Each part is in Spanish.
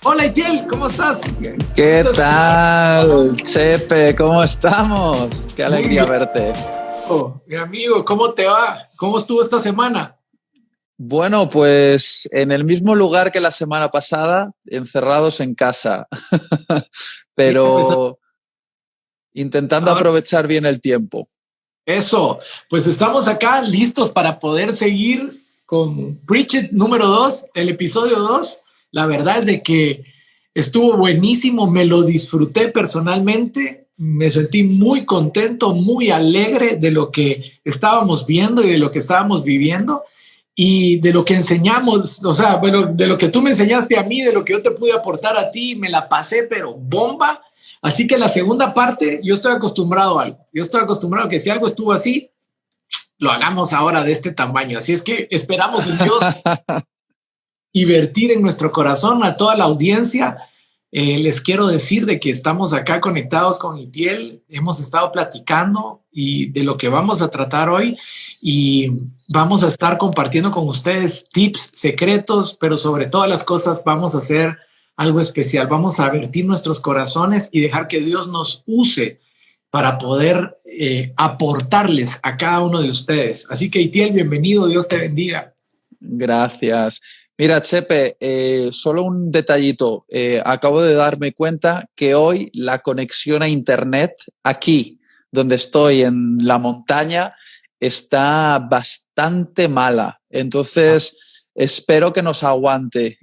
Hola Itiel, ¿cómo estás? ¿Qué tal, Chepe? ¿Cómo estamos? Qué alegría verte. Mi amigo, ¿cómo te va? ¿Cómo estuvo esta semana? Bueno, pues en el mismo lugar que la semana pasada, encerrados en casa, Pues pero intentando ahora, aprovechar bien el tiempo. eso, pues estamos acá listos para poder seguir con Preach It número 2, el episodio 2. La verdad es de que estuvo buenísimo, me lo disfruté personalmente, me sentí muy contento, muy alegre de lo que estábamos viendo y de lo que estábamos viviendo y de lo que enseñamos, o sea, bueno, de lo que tú me enseñaste a mí, de lo que yo te pude aportar a ti, me la pasé, pero bomba. Así que la segunda parte, yo estoy acostumbrado a algo. Yo estoy acostumbrado a que si algo estuvo así, lo hagamos ahora de este tamaño. Así es que esperamos en Dios y vertir en nuestro corazón a toda la audiencia. Les quiero decir de que estamos acá conectados con Itiel, hemos estado platicando y de lo que vamos a tratar hoy y vamos a estar compartiendo con ustedes tips secretos, pero sobre todas las cosas vamos a hacer algo especial, vamos a vertir nuestros corazones y dejar que Dios nos use para poder aportarles a cada uno de ustedes. Así que Itiel, bienvenido, Dios te bendiga. Gracias. Mira, Chepe, solo un detallito. Acabo de darme cuenta que hoy la conexión a Internet aquí, donde estoy en la montaña, está bastante mala. Entonces, espero que nos aguante.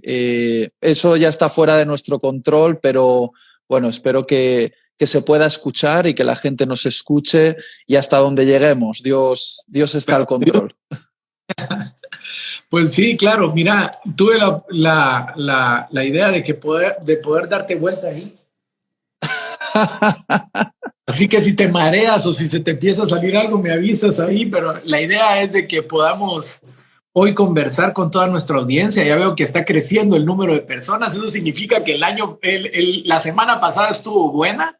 Eso ya está fuera de nuestro control, pero bueno, espero que se pueda escuchar y que la gente nos escuche y hasta donde lleguemos. Dios está al control. Pues sí, claro, mira, tuve la idea de poder darte vuelta ahí. Así que si te mareas o si se te empieza a salir algo, me avisas ahí, pero la idea es de que podamos hoy conversar con toda nuestra audiencia. Ya veo que está creciendo el número de personas. Eso significa que la semana pasada estuvo buena.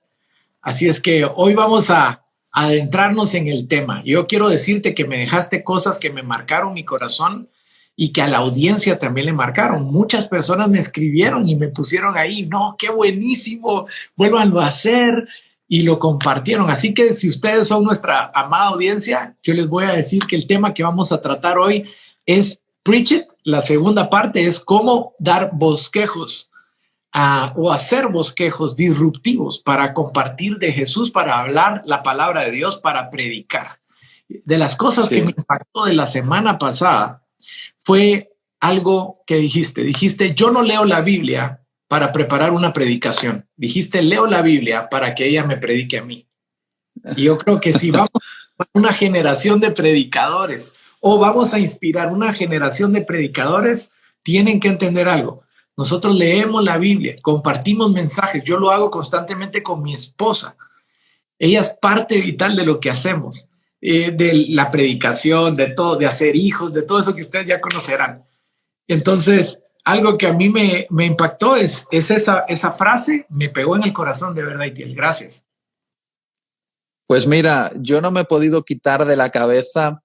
Así es que hoy vamos a adentrarnos en el tema. Yo quiero decirte que me dejaste cosas que me marcaron mi corazón y que a la audiencia también le marcaron. Muchas personas me escribieron y me pusieron ahí, no, qué buenísimo, vuélvanlo a hacer y lo compartieron. Así que si ustedes son nuestra amada audiencia, yo les voy a decir que el tema que vamos a tratar hoy es Preach It. La segunda parte es cómo dar bosquejos o hacer bosquejos disruptivos para compartir de Jesús, para hablar la palabra de Dios, para predicar. De las cosas que me impactó de la semana pasada fue algo que dijiste, yo no leo la Biblia para preparar una predicación, dijiste, leo la Biblia para que ella me predique a mí. Y yo creo que si vamos a una generación de predicadores o vamos a inspirar una generación de predicadores, tienen que entender algo. Nosotros leemos la Biblia, compartimos mensajes. Yo lo hago constantemente con mi esposa. Ella es parte vital de lo que hacemos, de la predicación, de todo, de hacer hijos, de todo eso que ustedes ya conocerán. Entonces, algo que a mí me impactó es esa frase, me pegó en el corazón de verdad, Itiel. Gracias. Pues mira, yo no me he podido quitar de la cabeza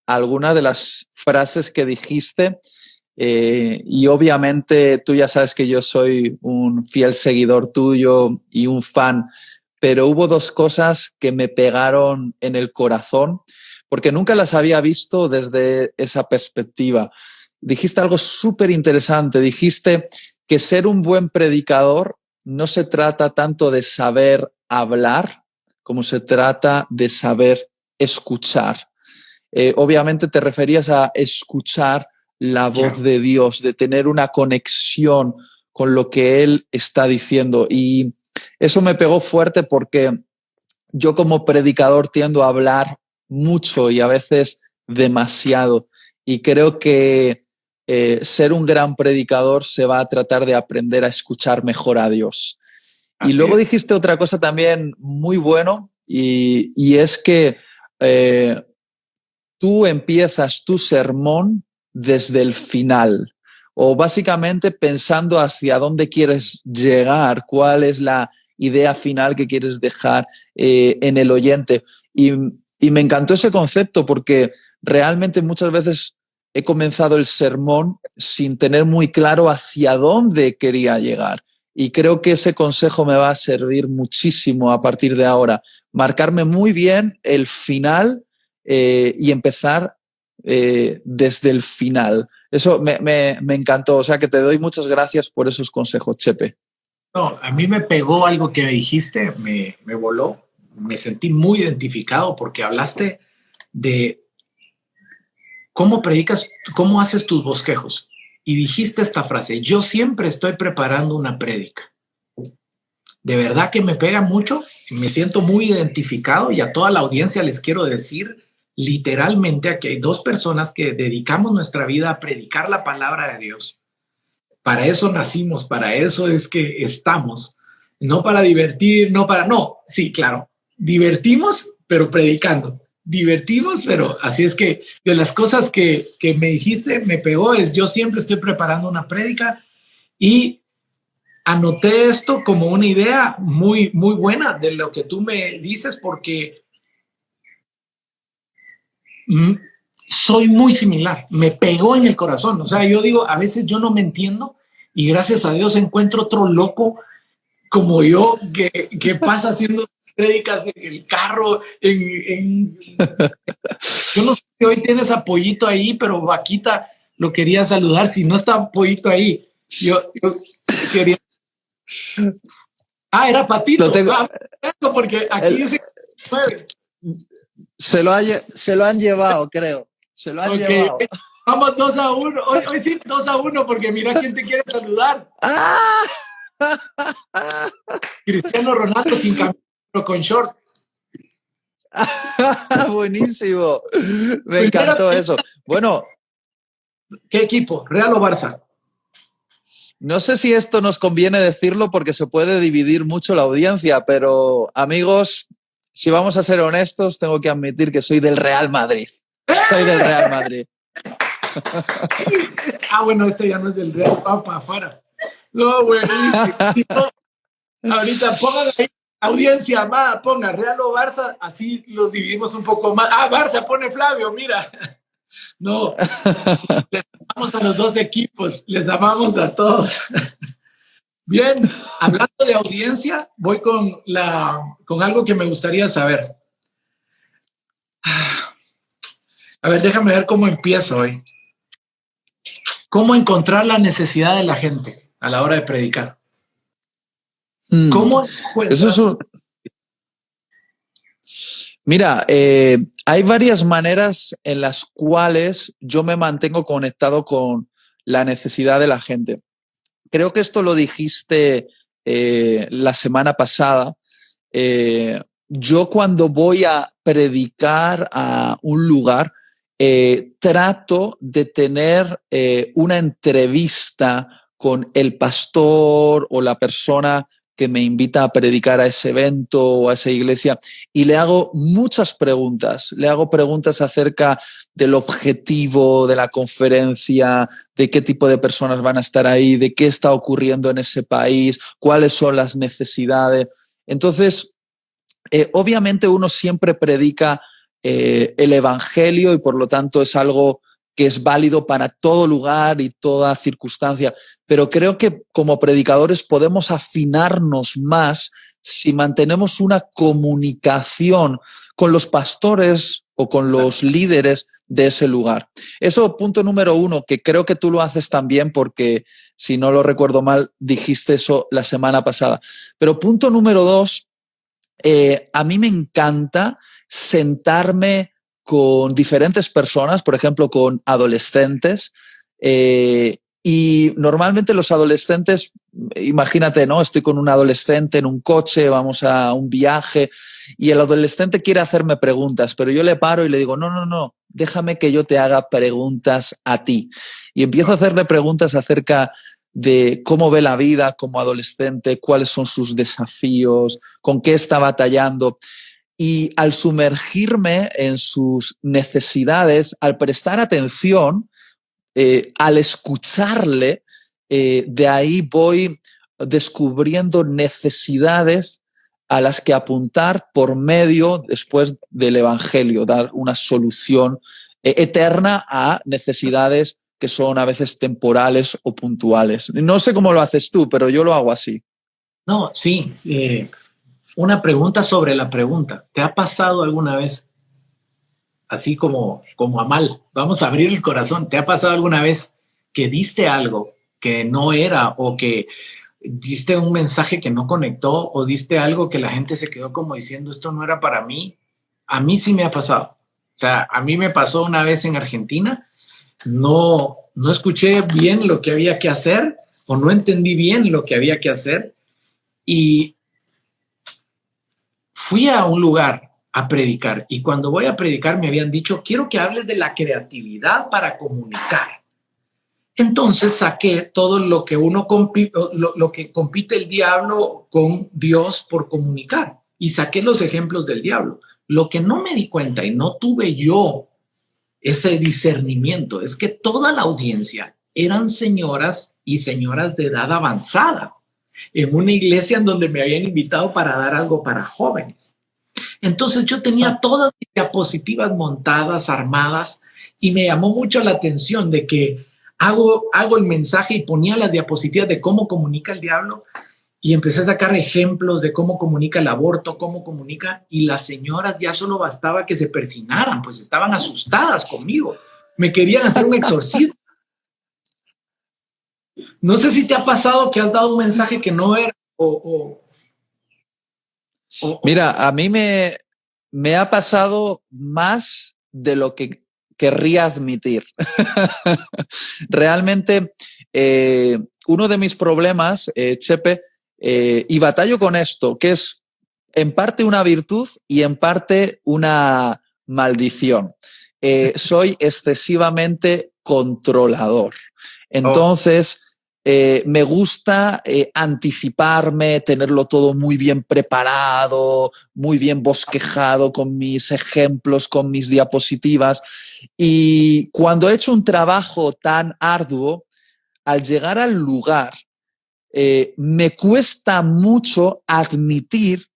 alguna de las frases que dijiste y obviamente tú ya sabes que yo soy un fiel seguidor tuyo y un fan, pero hubo dos cosas que me pegaron en el corazón porque nunca las había visto desde esa perspectiva. Dijiste algo súper interesante, dijiste que ser un buen predicador no se trata tanto de saber hablar, como se trata de saber escuchar. Obviamente te referías a escuchar la voz de Dios, de tener una conexión con lo que Él está diciendo. Y eso me pegó fuerte porque yo como predicador tiendo a hablar mucho y a veces demasiado. Y creo que ser un gran predicador se va a tratar de aprender a escuchar mejor a Dios. Y luego dijiste otra cosa también muy bueno y es que tú empiezas tu sermón desde el final o básicamente pensando hacia dónde quieres llegar, cuál es la idea final que quieres dejar en el oyente. Y me encantó ese concepto porque realmente muchas veces he comenzado el sermón sin tener muy claro hacia dónde quería llegar. Y creo que ese consejo me va a servir muchísimo a partir de ahora. Marcarme muy bien el final y empezar desde el final. Eso me encantó. O sea que te doy muchas gracias por esos consejos, Chepe. No, a mí me pegó algo que me dijiste, me voló, me sentí muy identificado porque hablaste de cómo predicas, cómo haces tus bosquejos. Y dijiste esta frase: yo siempre estoy preparando una prédica. De verdad que me pega mucho, me siento muy identificado, y a toda la audiencia les quiero decir literalmente que hay dos personas que dedicamos nuestra vida a predicar la palabra de Dios. Para eso nacimos, para eso es que estamos, no para divertir, no, sí, claro, divertimos, pero predicando, divertimos, pero así es que de las cosas que me dijiste, me pegó, es: yo siempre estoy preparando una prédica, y anoté esto como una idea muy, muy buena de lo que tú me dices, porque soy muy similar, me pegó en el corazón. O sea, yo digo, a veces yo no me entiendo, y gracias a Dios encuentro otro loco como yo que pasa haciendo prédicas en el carro, yo no sé si hoy tienes a Pollito ahí, pero Vaquita lo quería saludar. Si no está Pollito ahí, yo quería... Ah, era Patito. Lo tengo. Porque aquí dice 9. Se lo han llevado, creo. Se lo han llevado. Vamos 2-1. Hoy sí 2-1, porque mira quién te quiere saludar. ¡Ah! Cristiano Ronaldo sin camisa, pero con short. Buenísimo. Me encantó eso. Bueno. ¿Qué equipo? ¿Real o Barça? No sé si esto nos conviene decirlo porque se puede dividir mucho la audiencia, pero amigos, si vamos a ser honestos, tengo que admitir que soy del Real Madrid. Soy del Real Madrid. Bueno, este ya no es del Real, va para afuera. No, buenísimo. Ahorita pongan ahí, audiencia, ponga Real o Barça, así los dividimos un poco más. Barça, pone Flavio, mira. No, les amamos a los dos equipos, les amamos a todos. Bien, hablando de audiencia, voy con algo que me gustaría saber. A ver, déjame ver cómo empiezo hoy. ¿Cómo encontrar la necesidad de la gente a la hora de predicar? ¿Cómo eso es Mira, hay varias maneras en las cuales yo me mantengo conectado con la necesidad de la gente. Creo que esto lo dijiste la semana pasada. Yo cuando voy a predicar a un lugar, trato de tener una entrevista con el pastor o la persona que me invita a predicar a ese evento o a esa iglesia, y le hago muchas preguntas. Le hago preguntas acerca del objetivo de la conferencia, de qué tipo de personas van a estar ahí, de qué está ocurriendo en ese país, cuáles son las necesidades. Entonces, obviamente uno siempre predica el evangelio, y por lo tanto es algo que es válido para todo lugar y toda circunstancia, pero creo que como predicadores podemos afinarnos más si mantenemos una comunicación con los pastores o con los líderes de ese lugar. Eso, punto número uno, que creo que tú lo haces también porque, si no lo recuerdo mal, dijiste eso la semana pasada. Pero punto número dos, a mí me encanta sentarme con diferentes personas, por ejemplo, con adolescentes, y normalmente los adolescentes, imagínate, ¿no? Estoy con un adolescente en un coche, vamos a un viaje, y el adolescente quiere hacerme preguntas, pero yo le paro y le digo, no, déjame que yo te haga preguntas a ti. Y empiezo a hacerle preguntas acerca de cómo ve la vida como adolescente, cuáles son sus desafíos, con qué está batallando. Y al sumergirme en sus necesidades, al prestar atención, al escucharle, de ahí voy descubriendo necesidades a las que apuntar por medio después del evangelio, dar una solución eterna a necesidades que son a veces temporales o puntuales. No sé cómo lo haces tú, pero yo lo hago así. No, sí. Una pregunta sobre la pregunta. ¿Te ha pasado alguna vez, así como a mal? Vamos a abrir el corazón. ¿Te ha pasado alguna vez que diste algo que no era, o que diste un mensaje que no conectó, o diste algo que la gente se quedó como diciendo, esto no era para mí? A mí sí me ha pasado. O sea, a mí me pasó una vez en Argentina. No escuché bien lo que había que hacer, o no entendí bien lo que había que hacer, y fui a un lugar a predicar, y cuando voy a predicar me habían dicho, quiero que hables de la creatividad para comunicar. Entonces saqué todo lo que lo que compite el diablo con Dios por comunicar, y saqué los ejemplos del diablo. Lo que no me di cuenta y no tuve yo ese discernimiento es que toda la audiencia eran señoras y señoras de edad avanzada, en una iglesia en donde me habían invitado para dar algo para jóvenes. Entonces yo tenía todas mis diapositivas montadas, armadas, y me llamó mucho la atención de que hago el mensaje y ponía las diapositivas de cómo comunica el diablo, y empecé a sacar ejemplos de cómo comunica el aborto, cómo comunica, y las señoras ya solo bastaba que se persinaran, pues estaban asustadas conmigo. Me querían hacer un exorcismo. No sé si te ha pasado que has dado un mensaje que no era, Mira, a mí me ha pasado más de lo que querría admitir. Realmente, uno de mis problemas, Chepe, y batallo con esto, que es en parte una virtud y en parte una maldición. Soy excesivamente controlador. Entonces, me gusta anticiparme, tenerlo todo muy bien preparado, muy bien bosquejado con mis ejemplos, con mis diapositivas. Y cuando he hecho un trabajo tan arduo, al llegar al lugar, me cuesta mucho admitir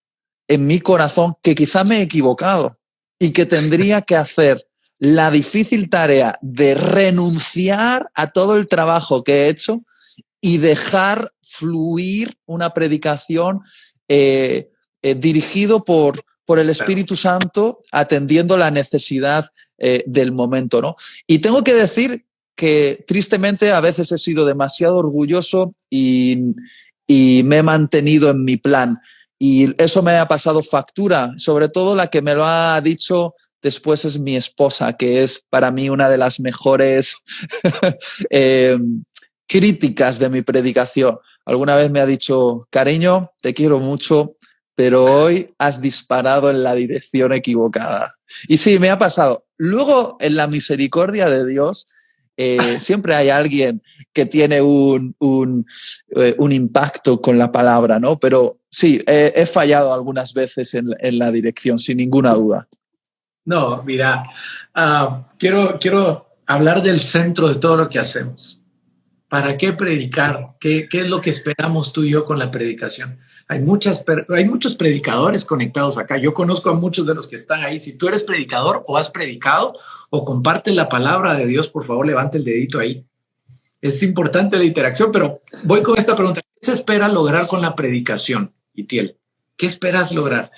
en mi corazón que quizá me he equivocado y que tendría que hacer la difícil tarea de renunciar a todo el trabajo que he hecho y dejar fluir una predicación dirigido por el Espíritu Santo, atendiendo la necesidad del momento, ¿no? Y tengo que decir que tristemente a veces he sido demasiado orgulloso y me he mantenido en mi plan. Y eso me ha pasado factura. Sobre todo la que me lo ha dicho después es mi esposa, que es para mí una de las mejores críticas de mi predicación. Alguna vez me ha dicho, cariño, te quiero mucho, pero hoy has disparado en la dirección equivocada. Y sí, me ha pasado. Luego, en la misericordia de Dios, siempre hay alguien que tiene un impacto con la palabra, ¿no? Pero sí, he fallado algunas veces en la dirección, sin ninguna duda. No, mira, quiero hablar del centro de todo lo que hacemos. ¿Para qué predicar? ¿Qué es lo que esperamos tú y yo con la predicación? Hay muchos predicadores conectados acá. Yo conozco a muchos de los que están ahí. Si tú eres predicador o has predicado o compartes la palabra de Dios, por favor, levante el dedito ahí. Es importante la interacción, pero voy con esta pregunta. ¿Qué se espera lograr con la predicación, Itiel? ¿Qué esperas lograr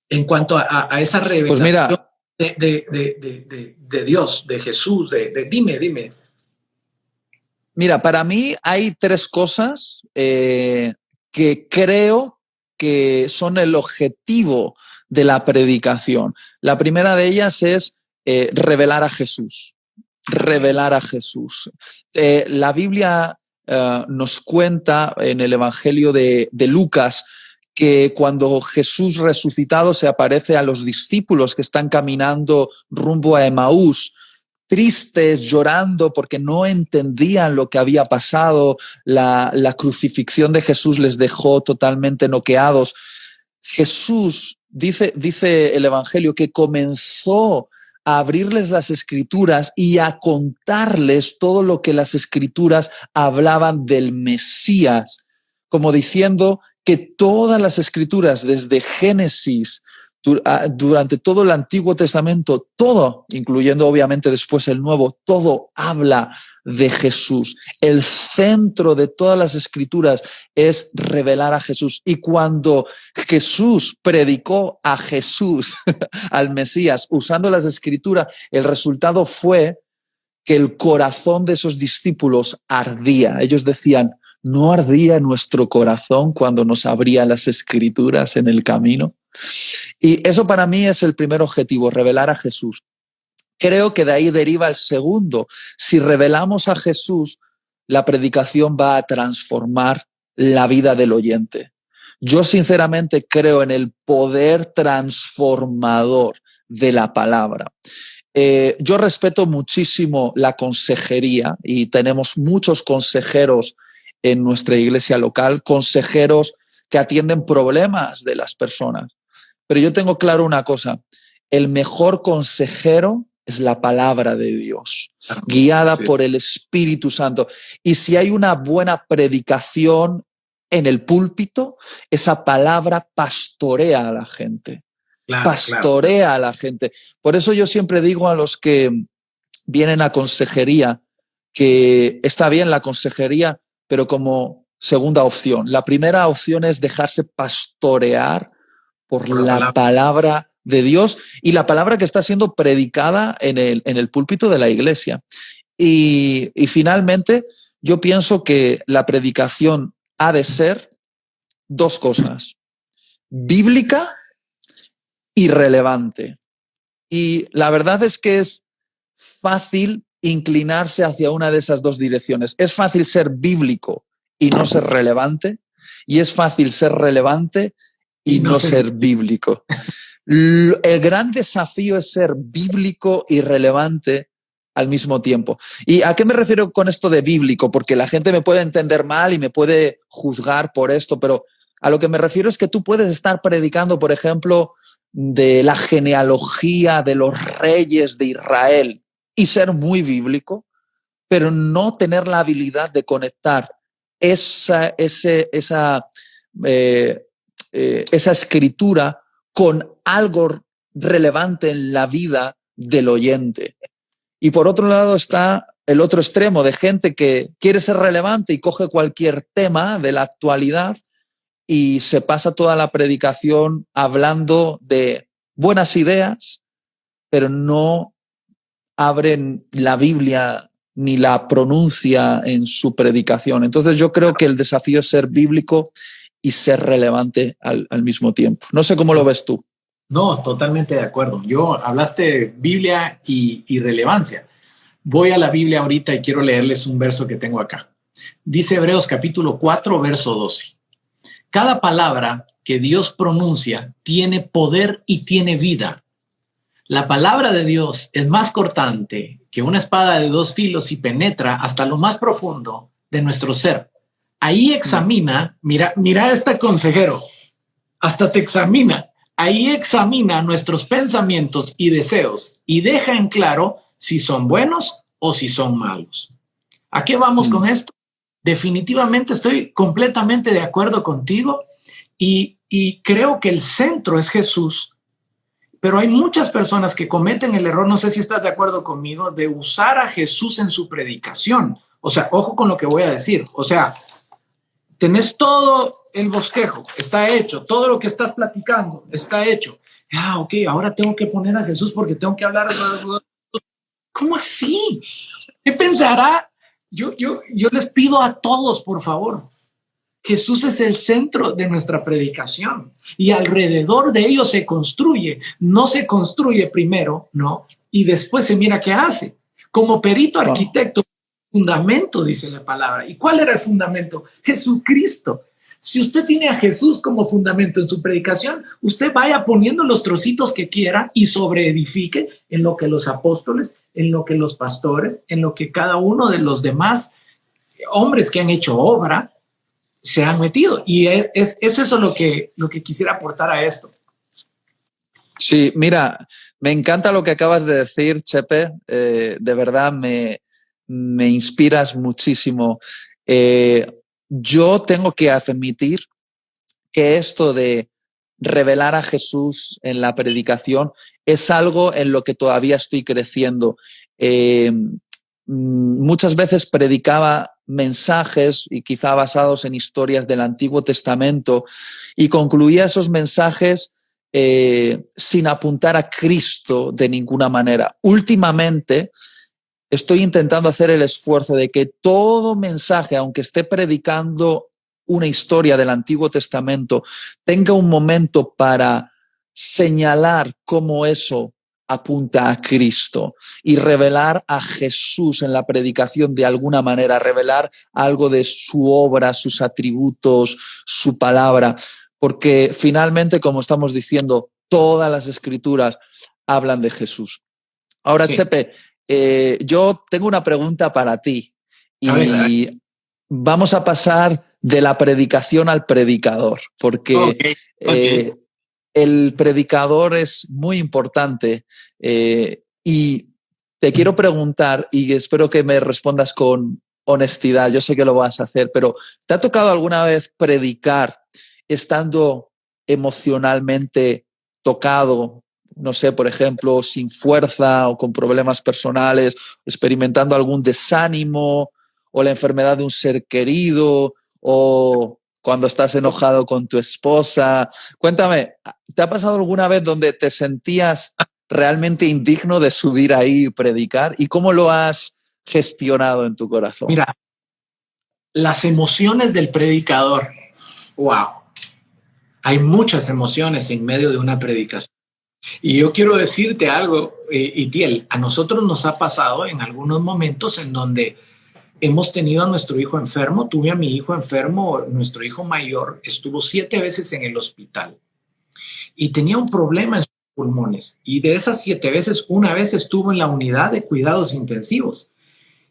en cuanto a esa revelación pues mira, de Dios, de Jesús? Dime. Mira, para mí hay tres cosas que creo que son el objetivo de la predicación. La primera de ellas es revelar a Jesús. Revelar a Jesús. La Biblia nos cuenta en el Evangelio de Lucas que cuando Jesús resucitado se aparece a los discípulos que están caminando rumbo a Emaús, tristes, llorando porque no entendían lo que había pasado, la crucifixión de Jesús les dejó totalmente noqueados. Jesús, dice el Evangelio, que comenzó a abrirles las Escrituras y a contarles todo lo que las Escrituras hablaban del Mesías, como diciendo que todas las Escrituras, desde Génesis, Durante todo el Antiguo Testamento, todo, incluyendo obviamente después el Nuevo, todo habla de Jesús. El centro de todas las Escrituras es revelar a Jesús. Y cuando Jesús predicó a Jesús, al Mesías, usando las Escrituras, el resultado fue que el corazón de esos discípulos ardía. Ellos decían, ¿no ardía nuestro corazón cuando nos abrían las Escrituras en el camino? Y eso para mí es el primer objetivo, revelar a Jesús. Creo que de ahí deriva el segundo. Si revelamos a Jesús, la predicación va a transformar la vida del oyente. Yo sinceramente creo en el poder transformador de la palabra. Yo respeto muchísimo la consejería y tenemos muchos consejeros en nuestra iglesia local, consejeros que atienden problemas de las personas. Pero yo tengo claro una cosa, el mejor consejero es la palabra de Dios, guiada por el Espíritu Santo. Y si hay una buena predicación en el púlpito, esa palabra pastorea a la gente. Pastorea a la gente. Por eso yo siempre digo a los que vienen a consejería que está bien la consejería, pero como segunda opción. La primera opción es dejarse pastorear por la palabra de Dios y la palabra que está siendo predicada en el púlpito de la iglesia. Y finalmente, yo pienso que la predicación ha de ser dos cosas, bíblica y relevante. Y la verdad es que es fácil inclinarse hacia una de esas dos direcciones. Es fácil ser bíblico y no ser relevante, y es fácil ser relevante y no ser bíblico. El gran desafío es ser bíblico y relevante al mismo tiempo. ¿Y a qué me refiero con esto de bíblico? Porque la gente me puede entender mal y me puede juzgar por esto, pero a lo que me refiero es que tú puedes estar predicando, por ejemplo, de la genealogía de los reyes de Israel y ser muy bíblico, pero no tener la habilidad de conectar esa escritura con algo relevante en la vida del oyente. Y por otro lado está el otro extremo de gente que quiere ser relevante y coge cualquier tema de la actualidad y se pasa toda la predicación hablando de buenas ideas, pero no abren la Biblia ni la pronuncia en su predicación. Entonces yo creo que el desafío es ser bíblico y ser relevante al mismo tiempo. No sé cómo lo ves tú. No, totalmente de acuerdo. Hablaste de Biblia y relevancia. Voy a la Biblia ahorita y quiero leerles un verso que tengo acá. Dice Hebreos capítulo 4, verso 12. Cada palabra que Dios pronuncia tiene poder y tiene vida. La palabra de Dios es más cortante que una espada de dos filos y penetra hasta lo más profundo de nuestro ser. Ahí examina, mira este consejero, hasta te examina. Ahí examina nuestros pensamientos y deseos y deja en claro si son buenos o si son malos. ¿A qué vamos con esto? Definitivamente estoy completamente de acuerdo contigo y creo que el centro es Jesús, pero hay muchas personas que cometen el error, no sé si estás de acuerdo conmigo, de usar a Jesús en su predicación. O sea, ojo con lo que voy a decir. O sea, tenés todo el bosquejo, está hecho, todo lo que estás platicando está hecho. Ok, ahora tengo que poner a Jesús porque tengo que hablar. ¿Cómo así? ¿Qué pensará? Yo les pido a todos, por favor. Jesús es el centro de nuestra predicación y alrededor de ello se construye. No se construye primero, ¿no? Y después se mira qué hace. Como perito arquitecto, fundamento, dice la palabra. ¿Y cuál era el fundamento? Jesucristo. Si usted tiene a Jesús como fundamento en su predicación, usted vaya poniendo los trocitos que quiera y sobreedifique en lo que los apóstoles, en lo que los pastores, en lo que cada uno de los demás hombres que han hecho obra se han metido. Y es eso lo que quisiera aportar a esto. Sí, mira, me encanta lo que acabas de decir, Chepe. De verdad me inspiras muchísimo. Yo tengo que admitir que esto de revelar a Jesús en la predicación es algo en lo que todavía estoy creciendo. Muchas veces predicaba mensajes y quizá basados en historias del Antiguo Testamento y concluía esos mensajes sin apuntar a Cristo de ninguna manera. Últimamente estoy intentando hacer el esfuerzo de que todo mensaje, aunque esté predicando una historia del Antiguo Testamento, tenga un momento para señalar cómo eso apunta a Cristo y revelar a Jesús en la predicación de alguna manera, revelar algo de su obra, sus atributos, su palabra, porque finalmente, como estamos diciendo, todas las escrituras hablan de Jesús. Ahora, sí. Chepe, yo tengo una pregunta para ti y vamos a pasar de la predicación al predicador, porque el predicador es muy importante y te quiero preguntar, y espero que me respondas con honestidad, yo sé que lo vas a hacer, pero ¿te ha tocado alguna vez predicar estando emocionalmente tocado? No sé, por ejemplo, sin fuerza o con problemas personales, experimentando algún desánimo o la enfermedad de un ser querido o cuando estás enojado con tu esposa. Cuéntame, ¿te ha pasado alguna vez donde te sentías realmente indigno de subir ahí y predicar? ¿Y cómo lo has gestionado en tu corazón? Mira, las emociones del predicador, wow. Hay muchas emociones en medio de una predicación. Y yo quiero decirte algo, Itiel, a nosotros nos ha pasado en algunos momentos en donde hemos tenido a nuestro hijo enfermo. Tuve a mi hijo enfermo, nuestro hijo mayor estuvo 7 veces en el hospital y tenía un problema en sus pulmones. Y de esas 7 veces, una vez estuvo en la unidad de cuidados intensivos.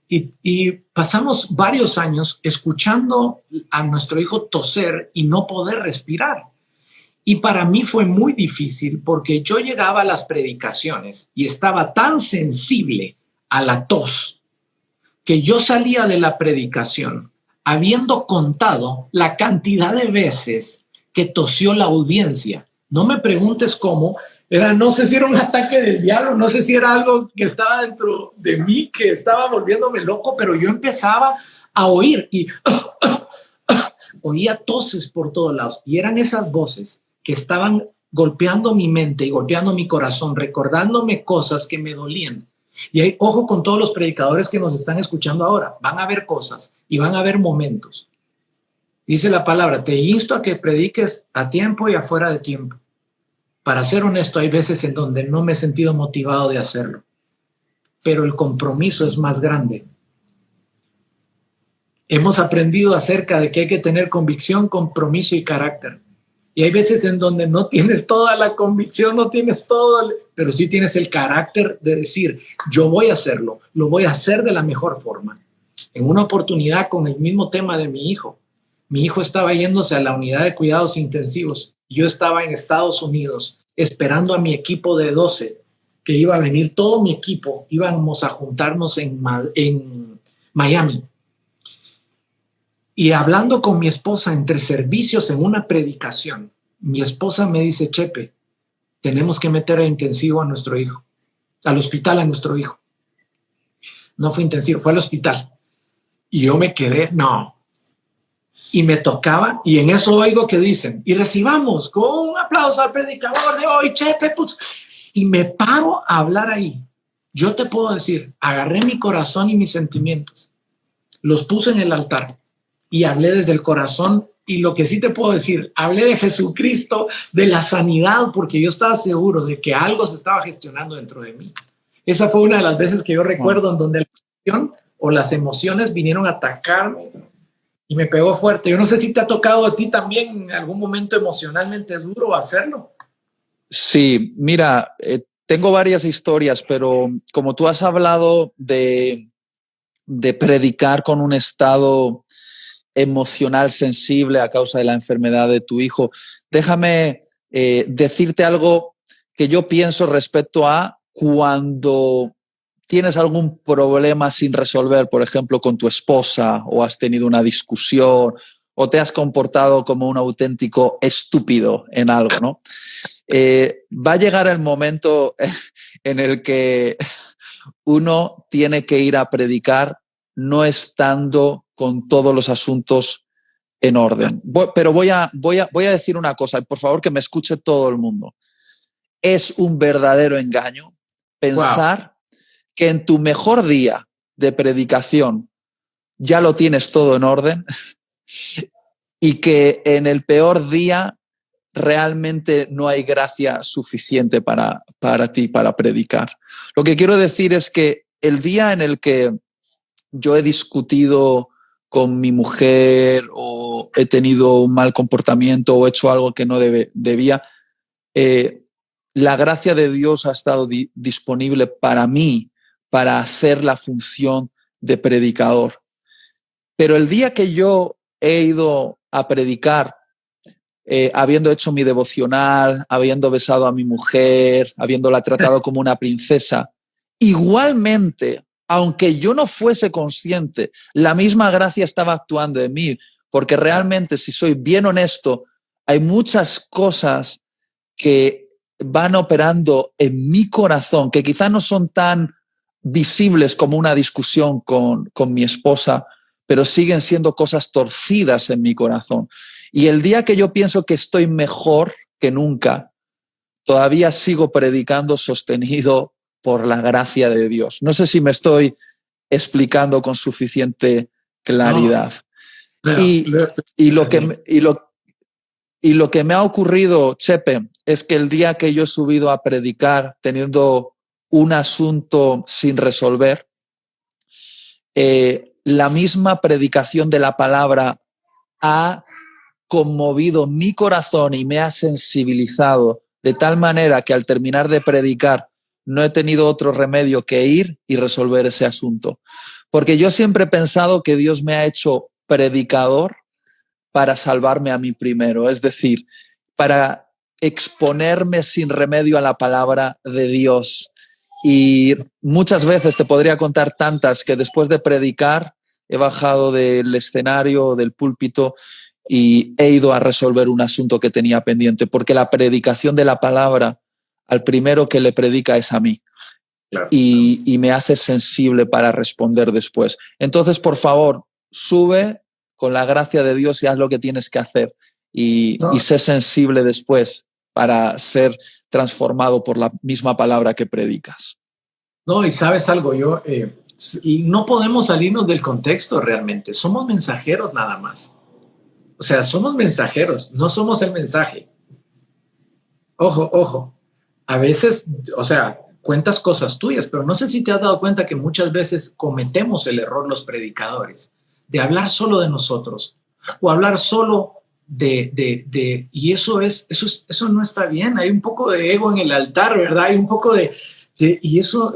Y pasamos varios años escuchando a nuestro hijo toser y no poder respirar. Y para mí fue muy difícil porque yo llegaba a las predicaciones y estaba tan sensible a la tos que yo salía de la predicación habiendo contado la cantidad de veces que tosió la audiencia. No me preguntes cómo, no sé si era un ataque del diablo, no sé si era algo que estaba dentro de mí, que estaba volviéndome loco, pero yo empezaba a oír y oía toses por todos lados y eran esas voces que estaban golpeando mi mente y golpeando mi corazón, recordándome cosas que me dolían. Y hay, ojo con todos los predicadores que nos están escuchando ahora, van a ver cosas y van a ver momentos. Dice la palabra, te insto a que prediques a tiempo y afuera de tiempo. Para ser honesto, hay veces en donde no me he sentido motivado de hacerlo, pero el compromiso es más grande. Hemos aprendido acerca de que hay que tener convicción, compromiso y carácter. Y hay veces en donde no tienes toda la convicción, no tienes todo, pero sí tienes el carácter de decir, yo voy a hacerlo, lo voy a hacer de la mejor forma. En una oportunidad con el mismo tema de mi hijo estaba yéndose a la unidad de cuidados intensivos. Yo estaba en Estados Unidos esperando a mi equipo de 12, que iba a venir todo mi equipo, íbamos a juntarnos en Miami. Y hablando con mi esposa entre servicios en una predicación, mi esposa me dice, Chepe, tenemos que meter a intensivo a nuestro hijo, al hospital a nuestro hijo. No fue intensivo, fue al hospital. Y yo me quedé, no. Y me tocaba, y en eso oigo que dicen, y recibamos con un aplauso al predicador de hoy, Chepe, putz. Y me paro a hablar ahí. Yo te puedo decir, agarré mi corazón y mis sentimientos, los puse en el altar. Y hablé desde el corazón y lo que sí te puedo decir, hablé de Jesucristo, de la sanidad, porque yo estaba seguro de que algo se estaba gestionando dentro de mí. Esa fue una de las veces que yo recuerdo en donde la emoción o las emociones vinieron a atacarme y me pegó fuerte. Yo no sé si te ha tocado a ti también en algún momento emocionalmente duro hacerlo. Sí, mira, tengo varias historias, pero como tú has hablado de predicar con un estado emocional sensible a causa de la enfermedad de tu hijo, déjame decirte algo que yo pienso respecto a cuando tienes algún problema sin resolver, por ejemplo, con tu esposa o has tenido una discusión o te has comportado como un auténtico estúpido en algo, ¿no? Va a llegar el momento en el que uno tiene que ir a predicar no estando con todos los asuntos en orden. Pero voy a decir una cosa, por favor, que me escuche todo el mundo. Es un verdadero engaño pensar que en tu mejor día de predicación ya lo tienes todo en orden y que en el peor día realmente no hay gracia suficiente para ti, para predicar. Lo que quiero decir es que el día en el que yo he discutido con mi mujer o he tenido un mal comportamiento o he hecho algo que no debía, la gracia de Dios ha estado disponible para mí para hacer la función de predicador. Pero el día que yo he ido a predicar, habiendo hecho mi devocional, habiendo besado a mi mujer, habiéndola tratado como una princesa, igualmente, aunque yo no fuese consciente, la misma gracia estaba actuando en mí, porque realmente, si soy bien honesto, hay muchas cosas que van operando en mi corazón, que quizás no son tan visibles como una discusión con mi esposa, pero siguen siendo cosas torcidas en mi corazón. Y el día que yo pienso que estoy mejor que nunca, todavía sigo predicando sostenido por la gracia de Dios. No sé si me estoy explicando con suficiente claridad. No, y lo que me ha ocurrido, Chepe, es que el día que yo he subido a predicar teniendo un asunto sin resolver, la misma predicación de la palabra ha conmovido mi corazón y me ha sensibilizado de tal manera que al terminar de predicar no he tenido otro remedio que ir y resolver ese asunto. Porque yo siempre he pensado que Dios me ha hecho predicador para salvarme a mí primero, es decir, para exponerme sin remedio a la palabra de Dios. Y muchas veces te podría contar tantas que después de predicar he bajado del escenario, del púlpito y he ido a resolver un asunto que tenía pendiente, porque la predicación de la palabra al primero que le predica es a mí. Claro. Y me hace sensible para responder después. Entonces, por favor, sube con la gracia de Dios y haz lo que tienes que hacer y sé sensible después para ser transformado por la misma palabra que predicas. No, y sabes algo, y no podemos salirnos del contexto realmente, somos mensajeros nada más. O sea, somos mensajeros, no somos el mensaje. Ojo, a veces, o sea, cuentas cosas tuyas, pero no sé si te has dado cuenta que muchas veces cometemos el error los predicadores de hablar solo de nosotros o hablar solo y eso no está bien. Hay un poco de ego en el altar, ¿verdad? Hay un poco y eso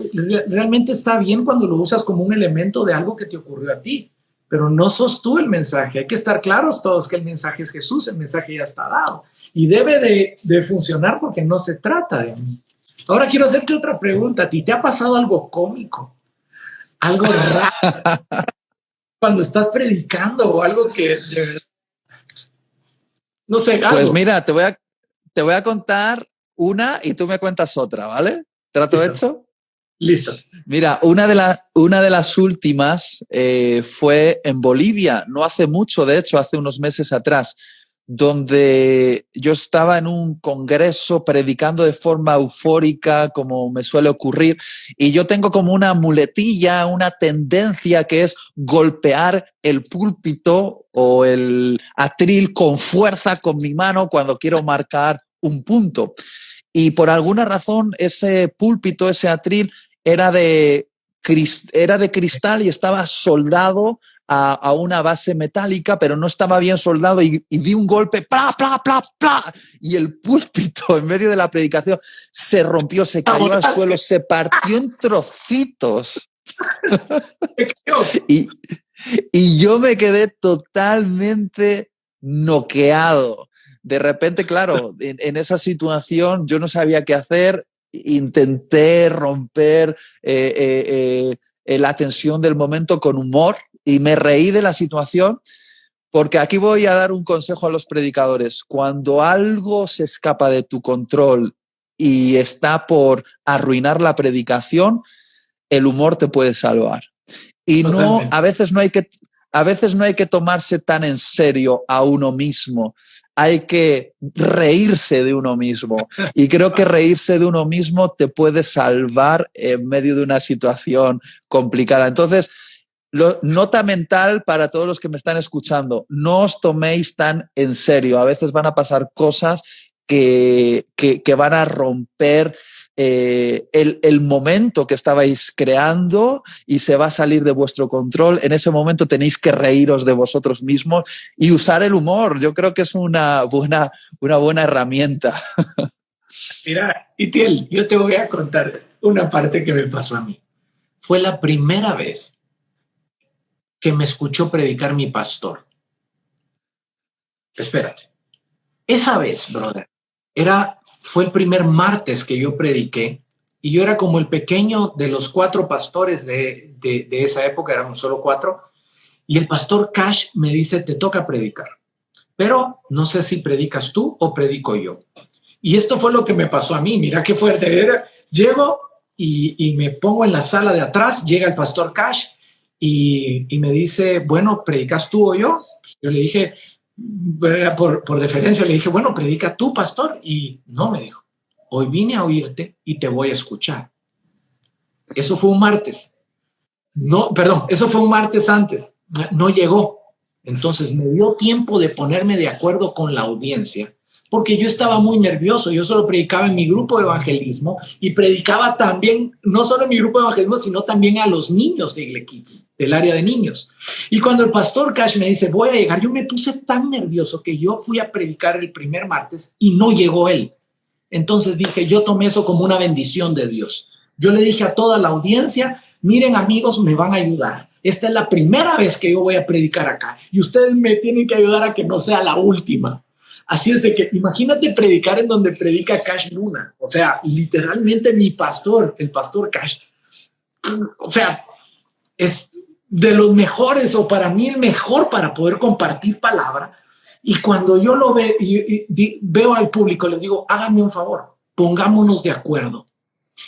realmente está bien cuando lo usas como un elemento de algo que te ocurrió a ti, pero no sos tú el mensaje. Hay que estar claros todos que el mensaje es Jesús, el mensaje ya está dado y debe de funcionar porque no se trata de mí. Ahora quiero hacerte otra pregunta. ¿A ti te ha pasado algo cómico? Algo raro cuando estás predicando o algo que de verdad, no sé, algo. Pues mira, te voy a contar una y tú me cuentas otra, ¿vale? ¿Trato hecho? Listo. Mira, una de las últimas fue en Bolivia, no hace mucho, de hecho, hace unos meses atrás, donde yo estaba en un congreso predicando de forma eufórica, como me suele ocurrir, y yo tengo como una muletilla, una tendencia que es golpear el púlpito o el atril con fuerza con mi mano cuando quiero marcar un punto. Y por alguna razón ese púlpito, ese atril, era de cristal y estaba soldado a una base metálica, pero no estaba bien soldado y di un golpe, ¡plá, plá, plá, plá! Y el púlpito en medio de la predicación se rompió, se cayó al suelo, se partió en trocitos. y yo me quedé totalmente noqueado. De repente, claro, en esa situación yo no sabía qué hacer, intenté romper la tensión del momento con humor y me reí de la situación, Porque aquí voy a dar un consejo a los predicadores. Cuando algo se escapa de tu control y está por arruinar la predicación, el humor te puede salvar. Y no, a veces no hay que tomarse tan en serio a uno mismo. Hay que reírse de uno mismo. Y creo que reírse de uno mismo te puede salvar en medio de una situación complicada. Entonces, nota mental para todos los que me están escuchando. No os toméis tan en serio. A veces van a pasar cosas que van a romper el momento que estabais creando y se va a salir de vuestro control. En ese momento tenéis que reíros de vosotros mismos y usar el humor. Yo creo que es una buena herramienta. Mira, Itiel, yo te voy a contar una parte que me pasó a mí. Fue la primera vez que me escuchó predicar mi pastor. Espérate. Esa vez, brother, fue el primer martes que yo prediqué y yo era como el pequeño de los 4 pastores de esa época, éramos solo 4, y el pastor Cash me dice, te toca predicar, pero no sé si predicas tú o predico yo. Y esto fue lo que me pasó a mí, mira qué fuerte. Llego y me pongo en la sala de atrás, llega el pastor Cash y me dice, bueno, ¿predicas tú o yo? Yo le dije, por deferencia, le dije, bueno, predica tú, pastor. Y no, me dijo, hoy vine a oírte y te voy a escuchar. Eso fue un martes. No, perdón, eso fue un martes antes. No llegó. Entonces me dio tiempo de ponerme de acuerdo con la audiencia, porque yo estaba muy nervioso. Yo solo predicaba en mi grupo de evangelismo y predicaba también, no solo en mi grupo de evangelismo, sino también a los niños de Igle Kids, del área de niños. Y cuando el pastor Cash me dice, voy a llegar, yo me puse tan nervioso que yo fui a predicar el primer martes y no llegó él. Entonces dije, yo tomé eso como una bendición de Dios. Yo le dije a toda la audiencia, miren amigos, me van a ayudar. Esta es la primera vez que yo voy a predicar acá y ustedes me tienen que ayudar a que no sea la última. Así es de que imagínate predicar en donde predica Cash Luna. O sea, literalmente mi pastor, el pastor Cash, o sea, es de los mejores o para mí el mejor para poder compartir palabra. Y cuando yo lo veo al público, les digo, háganme un favor, pongámonos de acuerdo.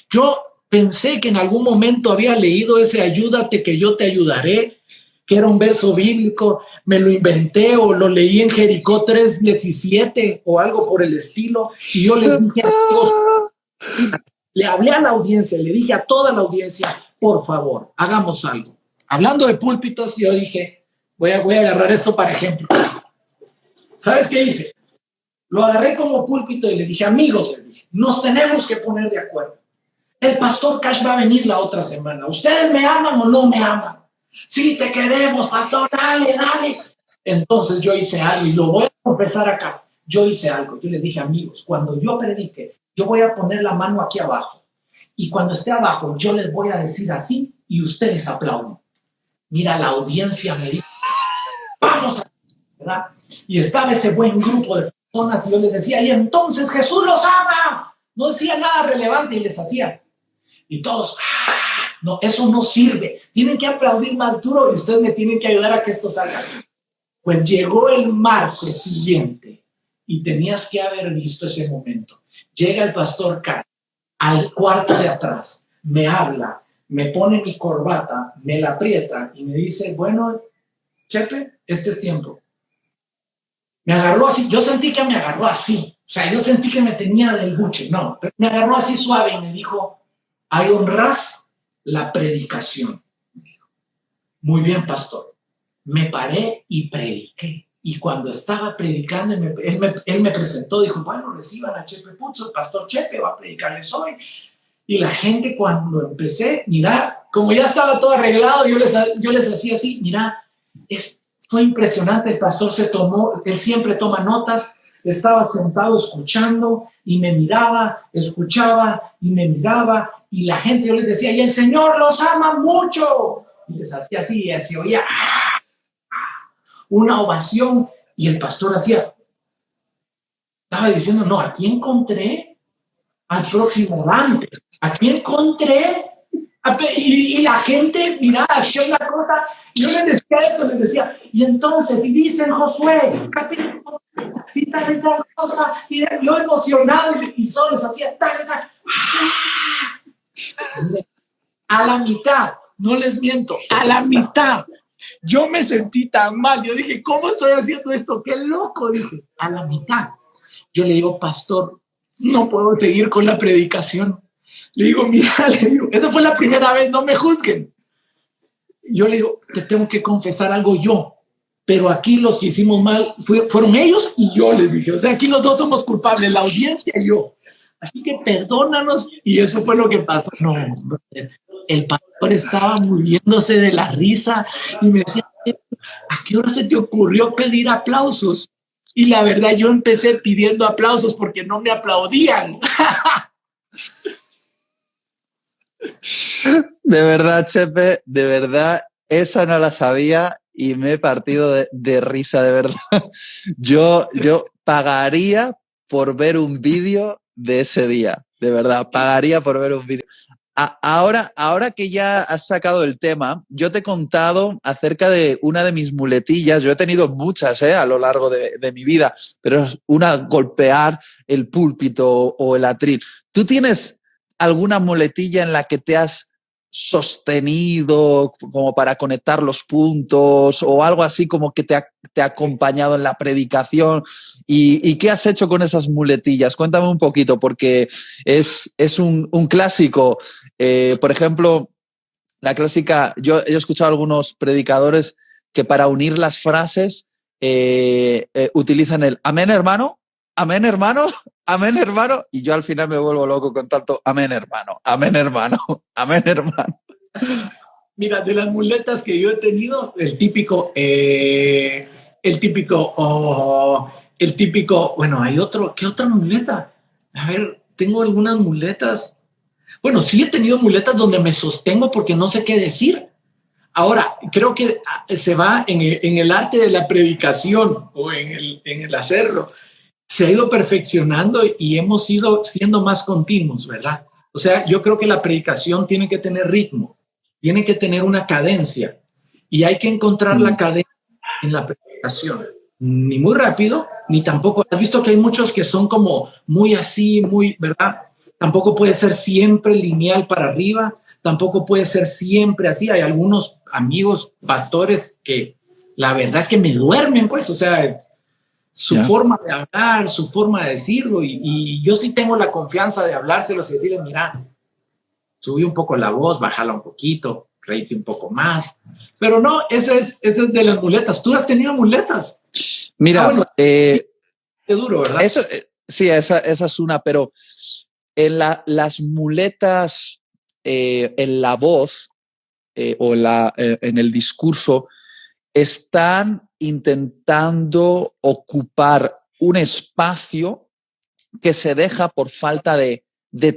Yo pensé que en algún momento había leído ese ayúdate que yo te ayudaré, que era un verso bíblico, me lo inventé o lo leí en Jericó 3:17 o algo por el estilo, y yo le dije a todos, le hablé a la audiencia, le dije a toda la audiencia, por favor, hagamos algo. Hablando de púlpitos, yo dije, voy a agarrar esto para ejemplo. ¿Sabes qué hice? Lo agarré como púlpito y le dije, amigos, le dije, nos tenemos que poner de acuerdo. El pastor Cash va a venir la otra semana. ¿Ustedes me aman o no me aman? Sí, te queremos, pastor, dale. Entonces yo hice algo y lo voy a confesar acá. Yo hice algo. Yo les dije, amigos, cuando yo predique, yo voy a poner la mano aquí abajo. Y cuando esté abajo, yo les voy a decir así y ustedes aplauden. Mira, la audiencia me dijo, vamos a... ¿verdad? Y estaba ese buen grupo de personas y yo les decía, y entonces Jesús los ama. No decía nada relevante y les hacía. Y todos, no, eso no sirve. Tienen que aplaudir más duro y ustedes me tienen que ayudar a que esto salga. Pues llegó el martes siguiente y tenías que haber visto ese momento. Llega el pastor K al cuarto de atrás, me habla, me pone mi corbata, me la aprieta y me dice, bueno, Chepe, este es tiempo. Me agarró así, yo sentí que me agarró así, o sea, yo sentí que me tenía del buche, no, pero me agarró así suave y me dijo, ahí honras la predicación. Muy bien, pastor. Me paré y prediqué. Y cuando estaba predicando, él me presentó, dijo, bueno, reciban a Chepe Puzzo, el pastor Chepe va a predicarles hoy. Y la gente cuando empecé, mira, como ya estaba todo arreglado, yo les hacía así, mira, fue impresionante, el pastor él siempre toma notas, estaba sentado escuchando y me miraba, escuchaba y me miraba y la gente, yo les decía, y el Señor los ama mucho. Y les hacía así y se oía una ovación y el pastor estaba diciendo, no, aquí encontré al próximo Dante, aquí encontré Y la gente, mira, hacía una cosa, yo les decía esto, les decía, y entonces, y dicen Josué, capítulo, y tal, esa cosa, y yo emocionado, y solo les hacía tal. A la mitad, no les miento, a la mitad, yo me sentí tan mal, yo dije, ¿cómo estoy haciendo esto? ¡Qué loco! Dije, a la mitad. Yo le digo, pastor, no puedo seguir con la predicación. Le digo, mira, le digo, esa fue la primera vez, no me juzguen. Yo le digo, te tengo que confesar algo yo, pero aquí los que hicimos mal fueron ellos y yo, les dije. O sea, aquí los dos somos culpables, la audiencia y yo. Así que perdónanos. Y eso fue lo que pasó. No, el pastor estaba muriéndose de la risa y me decía, ¿a qué hora se te ocurrió pedir aplausos? Y la verdad, yo empecé pidiendo aplausos porque no me aplaudían. De verdad, Chepe, de verdad, esa no la sabía y me he partido de risa, de verdad. Yo pagaría por ver un vídeo de ese día, de verdad, pagaría por ver un vídeo. Ahora que ya has sacado el tema, yo te he contado acerca de una de mis muletillas. Yo he tenido muchas a lo largo de mi vida, pero es una golpear el púlpito o el atril. ¿Tú tienes alguna muletilla en la que te has sostenido como para conectar los puntos o algo así como que te ha acompañado en la predicación? ¿Y qué has hecho con esas muletillas? Cuéntame un poquito, porque es un clásico. Por ejemplo, la clásica, yo he escuchado a algunos predicadores que para unir las frases utilizan el amén, hermano, amén, hermano, amén, hermano, y yo al final me vuelvo loco con tanto amén, hermano, amén, hermano, amén, hermano. Mira, de las muletas que yo he tenido, el típico, bueno, hay otro, ¿qué otra muleta? A ver, tengo algunas muletas. Bueno, sí he tenido muletas donde me sostengo porque no sé qué decir. Ahora, creo que se va en el arte de la predicación o en el hacerlo. Se ha ido perfeccionando y hemos ido siendo más continuos, ¿verdad? O sea, yo creo que la predicación tiene que tener ritmo, tiene que tener una cadencia y hay que encontrar la cadencia en la predicación. Ni muy rápido, ni tampoco. Has visto que hay muchos que son como muy así, muy, ¿verdad? Tampoco puede ser siempre lineal para arriba, tampoco puede ser siempre así. Hay algunos amigos pastores que la verdad es que me duermen, pues, o sea, su forma de hablar, su forma de decirlo, y yo sí tengo la confianza de hablárselos y decirles, mira, subí un poco la voz, bájala un poquito, reíte un poco más. Pero no, ese es de las muletas. ¿Tú has tenido muletas? Mira, bueno, qué duro, ¿verdad? Eso, sí, esa es una, pero en las muletas en la voz o en el discurso están intentando ocupar un espacio que se deja por falta de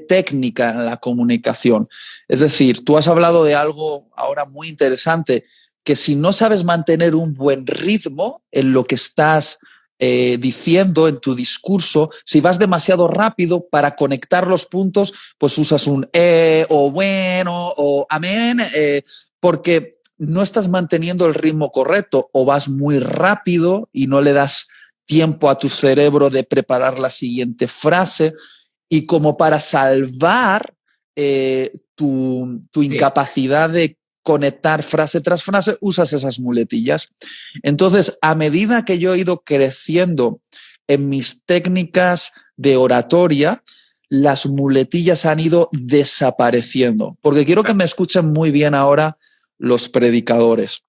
técnica en la comunicación. Es decir, tú has hablado de algo ahora muy interesante, que si no sabes mantener un buen ritmo en lo que estás diciendo en tu discurso, si vas demasiado rápido para conectar los puntos, pues usas un o bueno o amén, porque no estás manteniendo el ritmo correcto o vas muy rápido y no le das tiempo a tu cerebro de preparar la siguiente frase, y como para salvar tu incapacidad de conectar frase tras frase, usas esas muletillas. Entonces, a medida que yo he ido creciendo en mis técnicas de oratoria, las muletillas han ido desapareciendo. Porque quiero que me escuchen muy bien ahora los predicadores.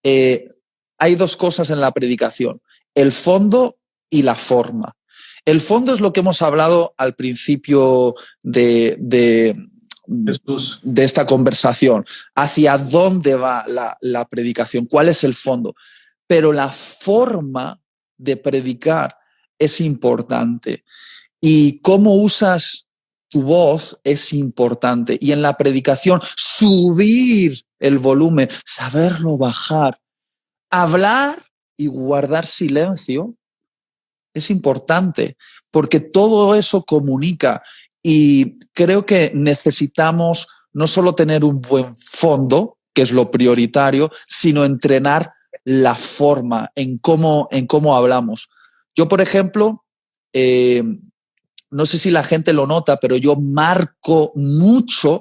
Hay dos cosas en la predicación: el fondo y la forma. El fondo es lo que hemos hablado al principio de esta conversación. ¿Hacia dónde va la predicación? ¿Cuál es el fondo? Pero la forma de predicar es importante. Y cómo usas tu voz es importante. Y en la predicación, subir el volumen, saberlo bajar, hablar y guardar silencio es importante, porque todo eso comunica, y creo que necesitamos no solo tener un buen fondo, que es lo prioritario, sino entrenar la forma en cómo hablamos. Yo, por ejemplo, no sé si la gente lo nota, pero yo marco mucho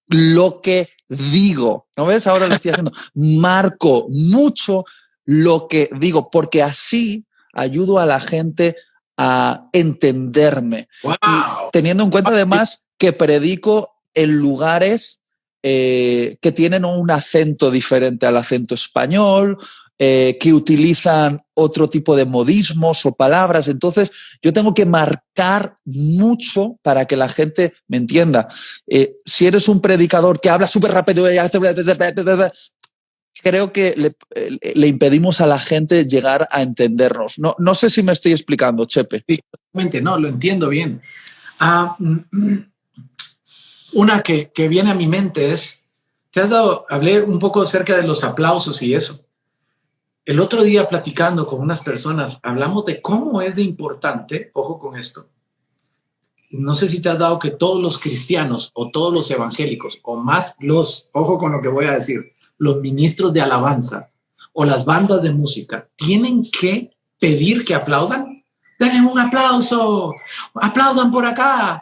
lo que digo. ¿No ves? Ahora lo estoy haciendo. Marco mucho lo que digo, porque así ayudo a la gente a entenderme. Wow. Y teniendo en cuenta además que predico en lugares que tienen un acento diferente al acento español, que utilizan otro tipo de modismos o palabras. Entonces, yo tengo que marcar mucho para que la gente me entienda. Si eres un predicador que habla súper rápido, creo que le impedimos a la gente llegar a entendernos. No sé si me estoy explicando, Chepe. Sí, no, lo entiendo bien. Una que viene a mi mente es, hablé un poco acerca de los aplausos y eso. El otro día platicando con unas personas, hablamos de cómo es de importante, ojo con esto, no sé si te has dado que todos los cristianos o todos los evangélicos, o más ojo con lo que voy a decir, los ministros de alabanza o las bandas de música, tienen que pedir que aplaudan. Denle un aplauso, aplaudan por acá.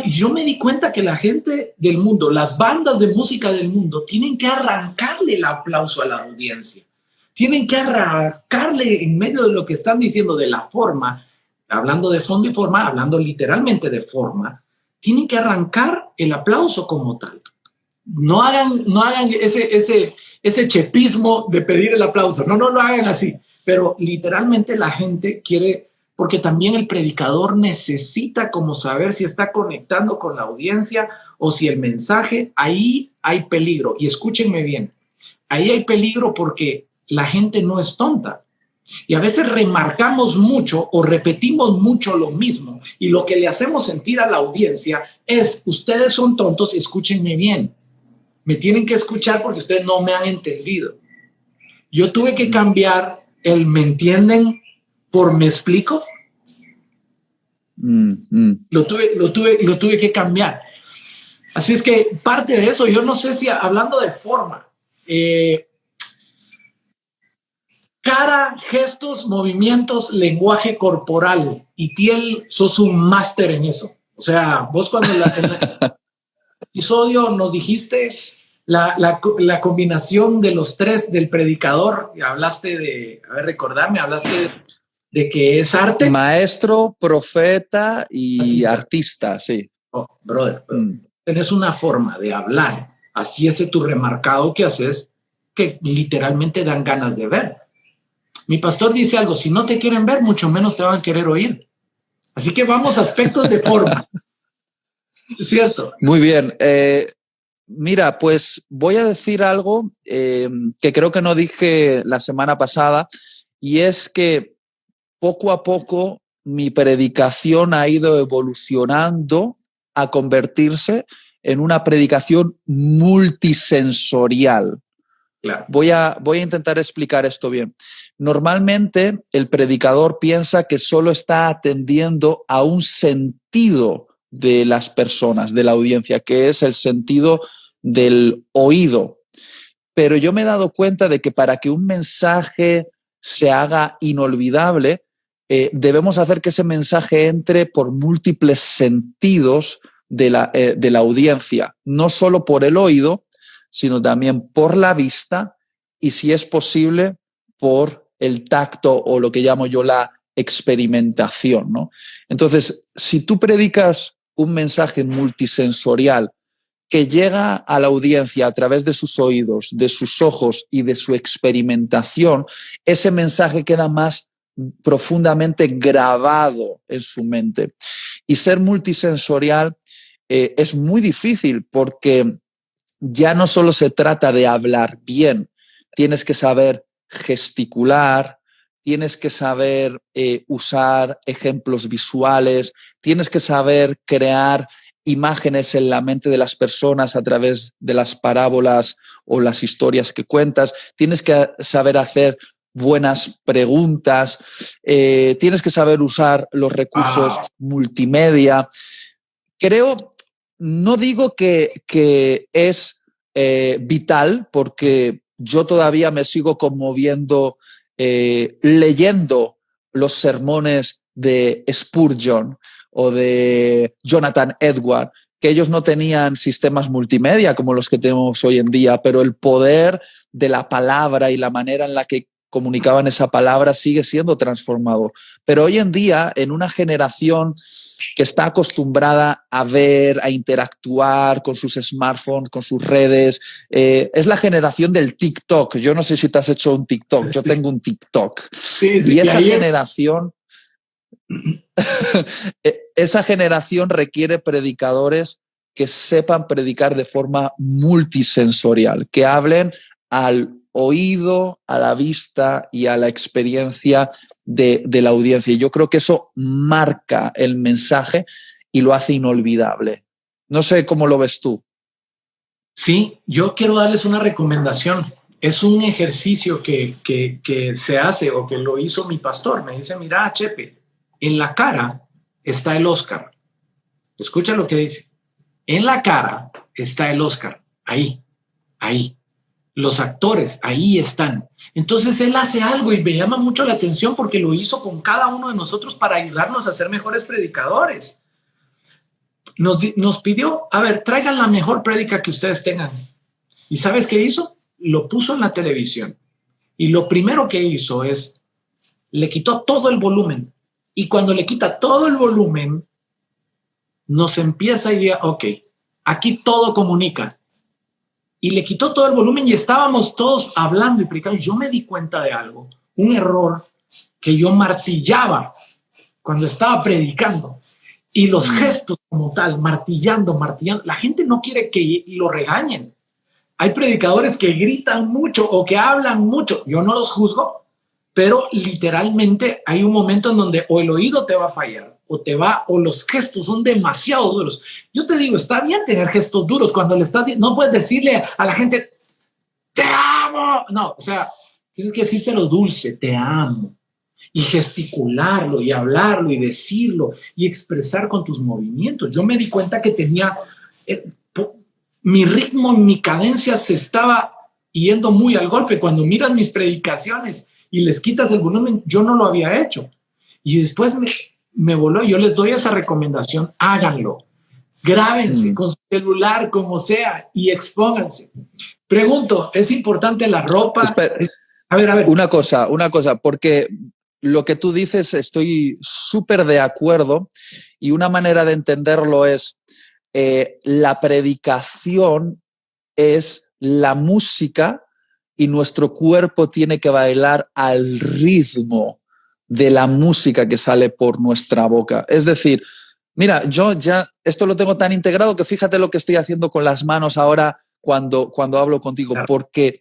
Y yo me di cuenta que la gente del mundo, las bandas de música del mundo, tienen que arrancarle el aplauso a la audiencia. Tienen que arrancarle en medio de lo que están diciendo de la forma, hablando de fondo y forma, hablando literalmente de forma, tienen que arrancar el aplauso como tal. No hagan ese chepismo de pedir el aplauso. No lo hagan así. Pero literalmente la gente quiere, porque también el predicador necesita como saber si está conectando con la audiencia o si el mensaje, ahí hay peligro. Y escúchenme bien, ahí hay peligro porque la gente no es tonta. Y a veces remarcamos mucho o repetimos mucho lo mismo. Y lo que le hacemos sentir a la audiencia es, ustedes son tontos, escúchenme bien. Me tienen que escuchar porque ustedes no me han entendido. Yo tuve que cambiar el ¿me entienden? Por ¿me explico? Lo tuve que cambiar. Así es que parte de eso, yo no sé si hablando de forma, cara, gestos, movimientos, lenguaje corporal. Y Tiel, sos un máster en eso. O sea, vos cuando en el episodio nos dijiste la combinación de los tres del predicador, y hablaste de, a ver, recordame, hablaste de que es arte. Maestro, profeta y artista, sí. Oh, brother, tenés una forma de hablar, así ese tu remarcado que haces, que literalmente dan ganas de ver. Mi pastor dice algo, si no te quieren ver, mucho menos te van a querer oír. Así que vamos a aspectos de forma. ¿Cierto? Muy bien. Mira, pues voy a decir algo que creo que no dije la semana pasada, y es que poco a poco mi predicación ha ido evolucionando a convertirse en una predicación multisensorial. Claro. Voy a intentar explicar esto bien. Normalmente el predicador piensa que solo está atendiendo a un sentido de las personas, de la audiencia, que es el sentido del oído. Pero yo me he dado cuenta de que para que un mensaje se haga inolvidable, debemos hacer que ese mensaje entre por múltiples sentidos de la audiencia, no solo por el oído, sino también por la vista y, si es posible, por el tacto o lo que llamo yo la experimentación, ¿no? Entonces, si tú predicas un mensaje multisensorial que llega a la audiencia a través de sus oídos, de sus ojos y de su experimentación, ese mensaje queda más profundamente grabado en su mente. Y ser multisensorial es muy difícil porque ya no solo se trata de hablar bien, tienes que saber gesticular, tienes que saber usar ejemplos visuales, tienes que saber crear imágenes en la mente de las personas a través de las parábolas o las historias que cuentas, tienes que saber hacer buenas preguntas, tienes que saber usar los recursos multimedia. Creo no digo que es vital, porque yo todavía me sigo conmoviendo leyendo los sermones de Spurgeon o de Jonathan Edwards, que ellos no tenían sistemas multimedia como los que tenemos hoy en día, pero el poder de la palabra y la manera en la que comunicaban esa palabra sigue siendo transformador. Pero hoy en día, en una generación que está acostumbrada a ver, a interactuar con sus smartphones, con sus redes, es la generación del TikTok. Yo no sé si te has hecho un TikTok, yo tengo un TikTok. Sí, y esa generación... esa generación requiere predicadores que sepan predicar de forma multisensorial, que hablen al oído, a la vista y a la experiencia de la audiencia. Y yo creo que eso marca el mensaje y lo hace inolvidable. No sé cómo lo ves tú. Sí, yo quiero darles una recomendación. Es un ejercicio que se hace, o que lo hizo mi pastor. Me dice, mira, Chepe, en la cara está el Oscar. Escucha lo que dice. En la cara está el Oscar. Ahí, ahí. Los actores, ahí están. Entonces él hace algo y me llama mucho la atención, porque lo hizo con cada uno de nosotros para ayudarnos a ser mejores predicadores. Nos pidió, a ver, traigan la mejor prédica que ustedes tengan. ¿Y sabes qué hizo? Lo puso en la televisión. Y lo primero que hizo es, le quitó todo el volumen. Y cuando le quita todo el volumen, nos empieza a ir, ok, aquí todo comunica. Y le quitó todo el volumen y estábamos todos hablando y predicando. Yo me di cuenta de algo, un error que yo martillaba cuando estaba predicando. Y los gestos como tal, martillando. La gente no quiere que lo regañen. Hay predicadores que gritan mucho o que hablan mucho. Yo no los juzgo, pero literalmente hay un momento en donde o el oído te va a fallar o los gestos son demasiado duros. Yo te digo, está bien tener gestos duros cuando le estás, no puedes decirle a la gente, te amo. No, o sea, tienes que decírselo dulce, te amo. Y gesticularlo y hablarlo y decirlo y expresar con tus movimientos. Yo me di cuenta que tenía, mi ritmo, mi cadencia se estaba yendo muy al golpe. Cuando miras mis predicaciones y les quitas el volumen, yo no lo había hecho. Y después me voló. Yo les doy esa recomendación, háganlo. Grábense con su celular, como sea, y expónganse. Pregunto, ¿es importante la ropa? Espera, a ver. Una cosa, porque lo que tú dices estoy súper de acuerdo, y una manera de entenderlo es la predicación es la música y nuestro cuerpo tiene que bailar al ritmo de la música que sale por nuestra boca. Es decir, mira, yo ya esto lo tengo tan integrado que fíjate lo que estoy haciendo con las manos ahora cuando hablo contigo, claro. Porque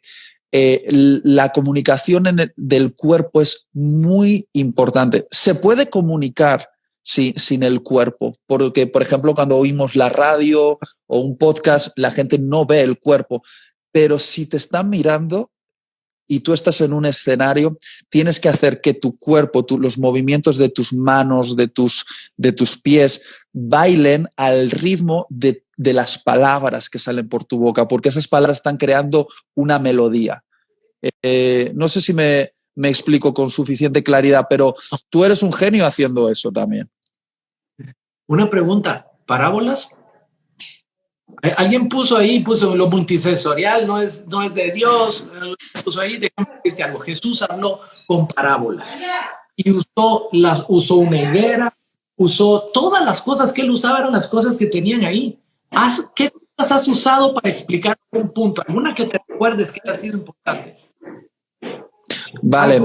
la comunicación del cuerpo es muy importante. Se puede comunicar sin el cuerpo, porque, por ejemplo, cuando oímos la radio o un podcast, la gente no ve el cuerpo, pero si te están mirando y tú estás en un escenario, tienes que hacer que tu cuerpo, los movimientos de tus manos, de tus pies, bailen al ritmo de las palabras que salen por tu boca, porque esas palabras están creando una melodía. No sé si me explico con suficiente claridad, pero tú eres un genio haciendo eso también. Una pregunta, ¿parábolas? Alguien puso lo multisensorial, no es de Dios, puso ahí, déjame decirte algo. Jesús habló con parábolas y usó una higuera, usó todas las cosas que él usaba, eran las cosas que tenían ahí. ¿Qué cosas has usado para explicar un punto? ¿Alguna que te recuerdes que ha sido importante? Vale,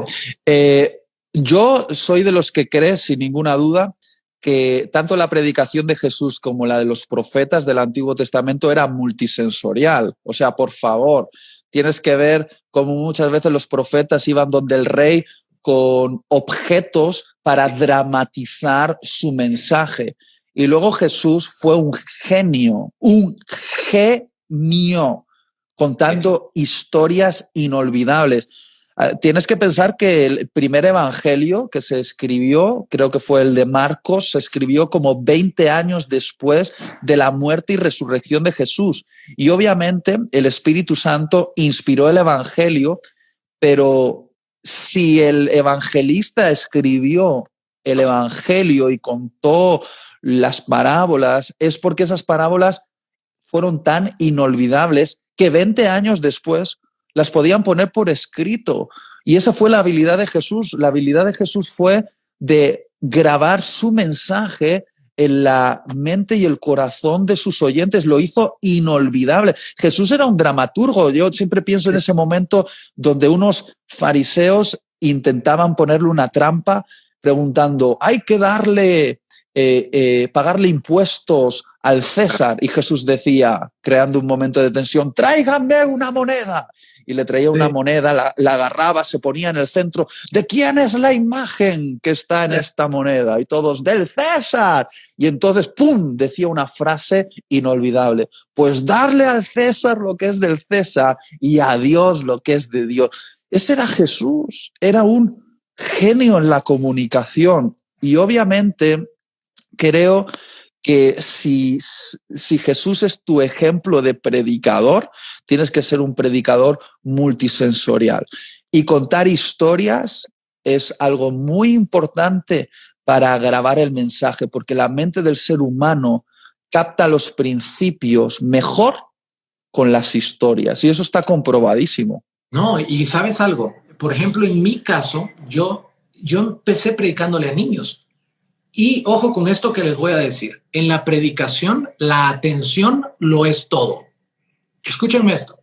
yo soy de los que cree, sin ninguna duda, que tanto la predicación de Jesús como la de los profetas del Antiguo Testamento era multisensorial. O sea, por favor, tienes que ver cómo muchas veces los profetas iban donde el rey con objetos para dramatizar su mensaje. Y luego Jesús fue un genio, contando historias inolvidables. Tienes que pensar que el primer evangelio que se escribió, creo que fue el de Marcos, se escribió como 20 años después de la muerte y resurrección de Jesús. Y obviamente el Espíritu Santo inspiró el evangelio, pero si el evangelista escribió el evangelio y contó las parábolas, es porque esas parábolas fueron tan inolvidables que 20 años después las podían poner por escrito. Y esa fue la habilidad de Jesús. La habilidad de Jesús fue de grabar su mensaje en la mente y el corazón de sus oyentes. Lo hizo inolvidable. Jesús era un dramaturgo. Yo siempre pienso en ese momento donde unos fariseos intentaban ponerle una trampa preguntando, hay que pagarle impuestos al César. Y Jesús decía, creando un momento de tensión, tráiganme una moneda. Y le traía una moneda, la agarraba, se ponía en el centro. ¿De quién es la imagen que está en esta moneda? Y todos, del César. Y entonces, ¡pum!, decía una frase inolvidable. Pues darle al César lo que es del César y a Dios lo que es de Dios. Ese era Jesús, era un genio en la comunicación. Y obviamente creo que si Jesús es tu ejemplo de predicador, tienes que ser un predicador multisensorial. Y contar historias es algo muy importante para grabar el mensaje, porque la mente del ser humano capta los principios mejor con las historias. Y eso está comprobadísimo. No, y ¿sabes algo? Por ejemplo, en mi caso, yo empecé predicándole a niños. Y ojo con esto que les voy a decir. En la predicación, la atención lo es todo. Escúchenme esto.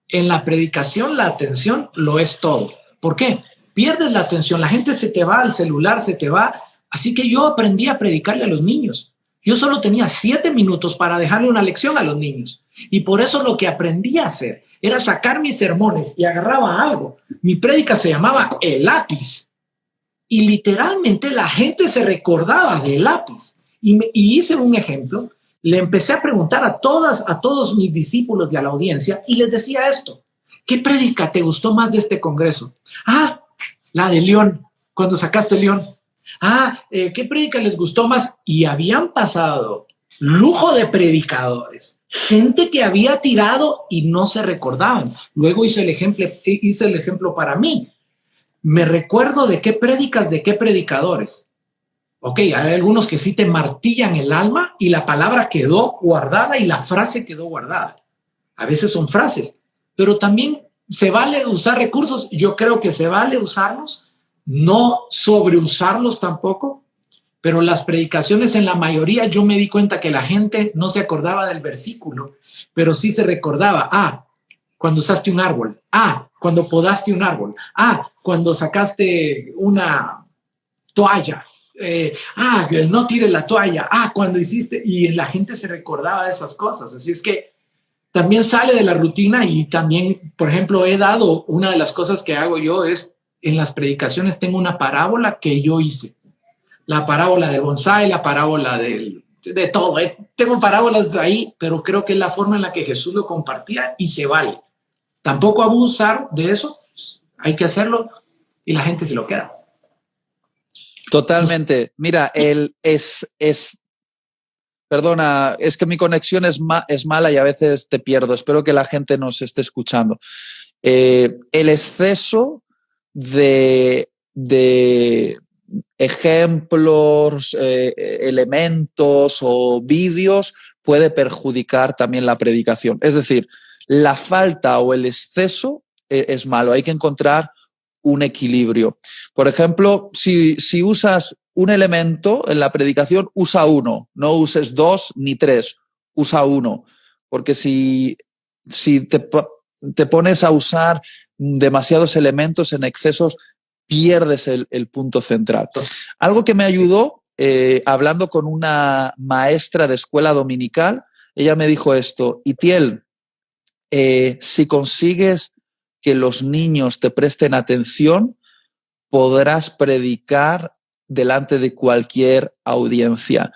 En la predicación, la atención lo es todo. ¿Por qué? Pierdes la atención, la gente se te va, al celular se te va. Así que yo aprendí a predicarle a los niños. Yo solo tenía 7 minutos para dejarle una lección a los niños. Y por eso lo que aprendí a hacer era sacar mis sermones y agarraba algo. Mi prédica se llamaba El Lápiz. Y literalmente la gente se recordaba del lápiz. Y hice un ejemplo. Le empecé a preguntar a todos mis discípulos y a la audiencia y les decía esto. ¿Qué prédica te gustó más de este congreso? Ah, la de León, cuando sacaste León. Ah, ¿qué prédica les gustó más? Y habían pasado lujo de predicadores. Gente que había tirado y no se recordaban. Luego hice el ejemplo para mí. Me recuerdo de qué prédicas, de qué predicadores. Ok, hay algunos que sí te martillan el alma y la palabra quedó guardada y la frase quedó guardada. A veces son frases, pero también se vale usar recursos. Yo creo que se vale usarlos, no sobreusarlos tampoco, pero las predicaciones en la mayoría yo me di cuenta que la gente no se acordaba del versículo, pero sí se recordaba, cuando usaste un árbol, cuando podaste un árbol, cuando sacaste una toalla, no tires la toalla, cuando hiciste, y la gente se recordaba de esas cosas. Así es que también sale de la rutina y también, por ejemplo, una de las cosas que hago yo es, en las predicaciones tengo una parábola que yo hice. La parábola del bonsái, la parábola de todo. Tengo parábolas de ahí, pero creo que es la forma en la que Jesús lo compartía y se vale. Tampoco abusar de eso, hay que hacerlo y la gente se lo queda. Totalmente. Mira, perdona, es que mi conexión es mala y a veces te pierdo. Espero que la gente nos esté escuchando. El exceso de ejemplos, elementos o vídeos puede perjudicar también la predicación. Es decir, la falta o el exceso es malo. Hay que encontrar un equilibrio. Por ejemplo, si usas un elemento en la predicación, usa uno. No uses 2 ni 3. Usa uno. Porque si te pones a usar demasiados elementos en excesos, pierdes el punto central. Algo que me ayudó, hablando con una maestra de escuela dominical, ella me dijo esto: Itiel, si consigues que los niños te presten atención, podrás predicar delante de cualquier audiencia.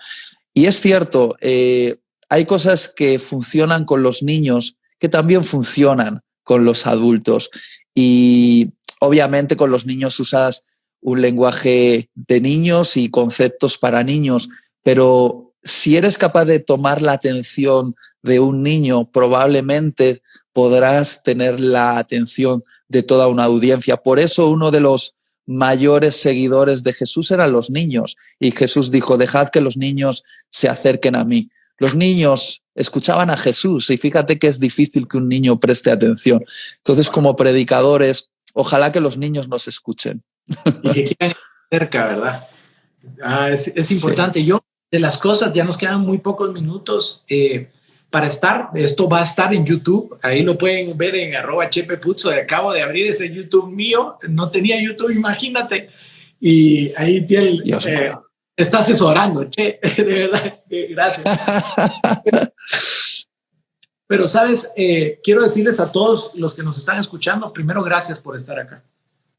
Y es cierto, hay cosas que funcionan con los niños que también funcionan con los adultos. Y obviamente con los niños usas un lenguaje de niños y conceptos para niños, pero si eres capaz de tomar la atención de un niño, probablemente podrás tener la atención de toda una audiencia. Por eso uno de los mayores seguidores de Jesús eran los niños. Y Jesús dijo, dejad que los niños se acerquen a mí. Los niños escuchaban a Jesús y fíjate que es difícil que un niño preste atención. Entonces, como predicadores, ojalá que los niños nos escuchen. Y que quieran estar cerca, ¿verdad? Es importante. Sí. Yo, de las cosas, ya nos quedan muy pocos minutos para estar. Esto va a estar en YouTube. Ahí lo pueden ver en @chepepuzzo. Acabo de abrir ese YouTube mío. No tenía YouTube, imagínate. Y ahí tiene está asesorando, Che. De verdad, gracias. Pero, ¿sabes? Quiero decirles a todos los que nos están escuchando, primero, gracias por estar acá.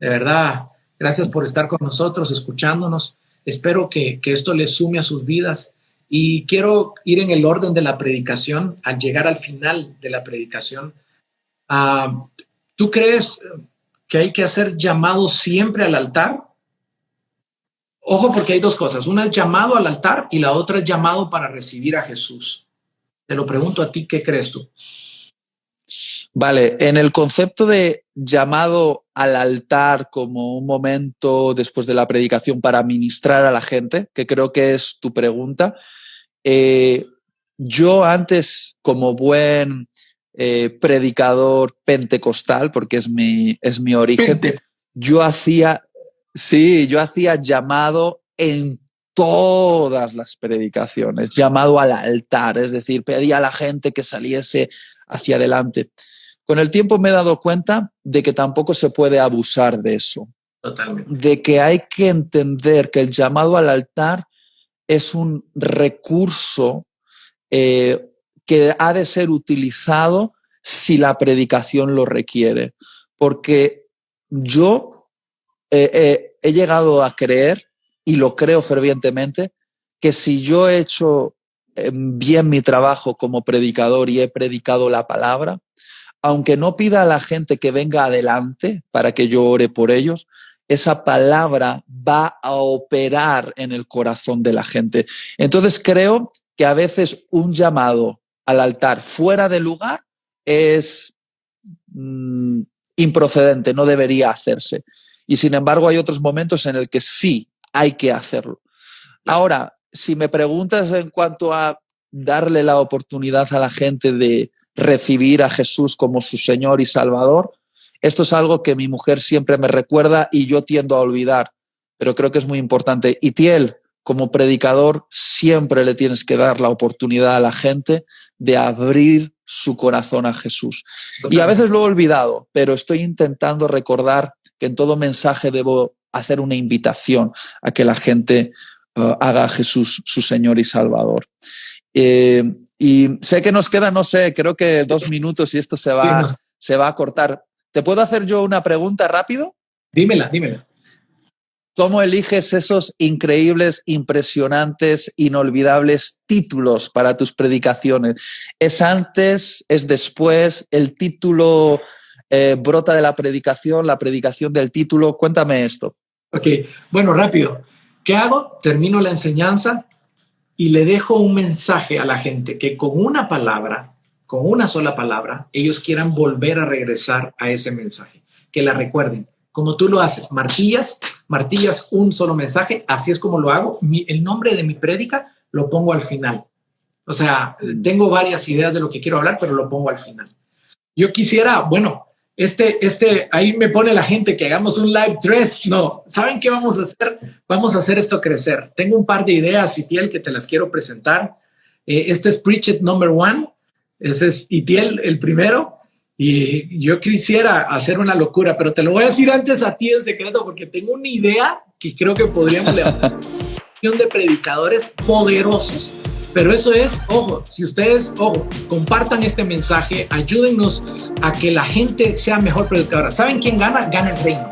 De verdad, gracias por estar con nosotros, escuchándonos. Espero que esto les sume a sus vidas. Y quiero ir en el orden de la predicación, al llegar al final de la predicación. ¿Tú crees que hay que hacer llamado siempre al altar? Ojo, porque hay dos cosas. Una es llamado al altar y la otra es llamado para recibir a Jesús. Te lo pregunto a ti, ¿qué crees tú? Vale, en el concepto de llamado al altar como un momento después de la predicación para ministrar a la gente, que creo que es tu pregunta, yo antes, como buen predicador pentecostal, porque es mi origen, yo hacía llamado en todas las predicaciones, llamado al altar, es decir, pedía a la gente que saliese hacia adelante. Con el tiempo me he dado cuenta de que tampoco se puede abusar de eso. Totalmente. De que hay que entender que el llamado al altar es un recurso que ha de ser utilizado si la predicación lo requiere. Porque yo he llegado a creer, y lo creo fervientemente, que si yo he hecho bien mi trabajo como predicador y he predicado la palabra, aunque no pida a la gente que venga adelante para que yo ore por ellos, esa palabra va a operar en el corazón de la gente. Entonces creo que a veces un llamado al altar fuera de lugar es improcedente, no debería hacerse. Y sin embargo hay otros momentos en el que sí hay que hacerlo. Ahora, si me preguntas en cuanto a darle la oportunidad a la gente de recibir a Jesús como su Señor y Salvador, esto es algo que mi mujer siempre me recuerda y yo tiendo a olvidar, pero creo que es muy importante. Y Tiel, como predicador, siempre le tienes que dar la oportunidad a la gente de abrir su corazón a Jesús. Y a veces lo he olvidado, pero estoy intentando recordar que en todo mensaje debo hacer una invitación a que la gente haga a Jesús su Señor y Salvador. Y sé que nos queda, no sé, creo que 2 minutos y esto se va a cortar. ¿Te puedo hacer yo una pregunta rápido? Dímela. ¿Cómo eliges esos increíbles, impresionantes, inolvidables títulos para tus predicaciones? ¿Es antes? ¿Es después? ¿El título brota de la predicación del título? Cuéntame esto. Ok, bueno, rápido. ¿Qué hago? Termino la enseñanza y le dejo un mensaje a la gente que con una sola palabra, ellos quieran volver a regresar a ese mensaje, que la recuerden. Como tú lo haces, martillas un solo mensaje, así es como lo hago. El nombre de mi prédica lo pongo al final. O sea, tengo varias ideas de lo que quiero hablar, pero lo pongo al final. Yo quisiera, bueno, ahí me pone la gente que hagamos un live 3. No, ¿saben qué vamos a hacer? Vamos a hacer esto crecer. Tengo un par de ideas, Itiel, que te las quiero presentar. Este es Preach It number 1. Ese es Itiel, el primero. Y yo quisiera hacer una locura, pero te lo voy a decir antes a ti en secreto porque tengo una idea que creo que podríamos levantar de predicadores poderosos. Pero eso es, si ustedes, compartan este mensaje, ayúdennos a que la gente sea mejor predicadora. ¿Saben quién gana? Gana el reino.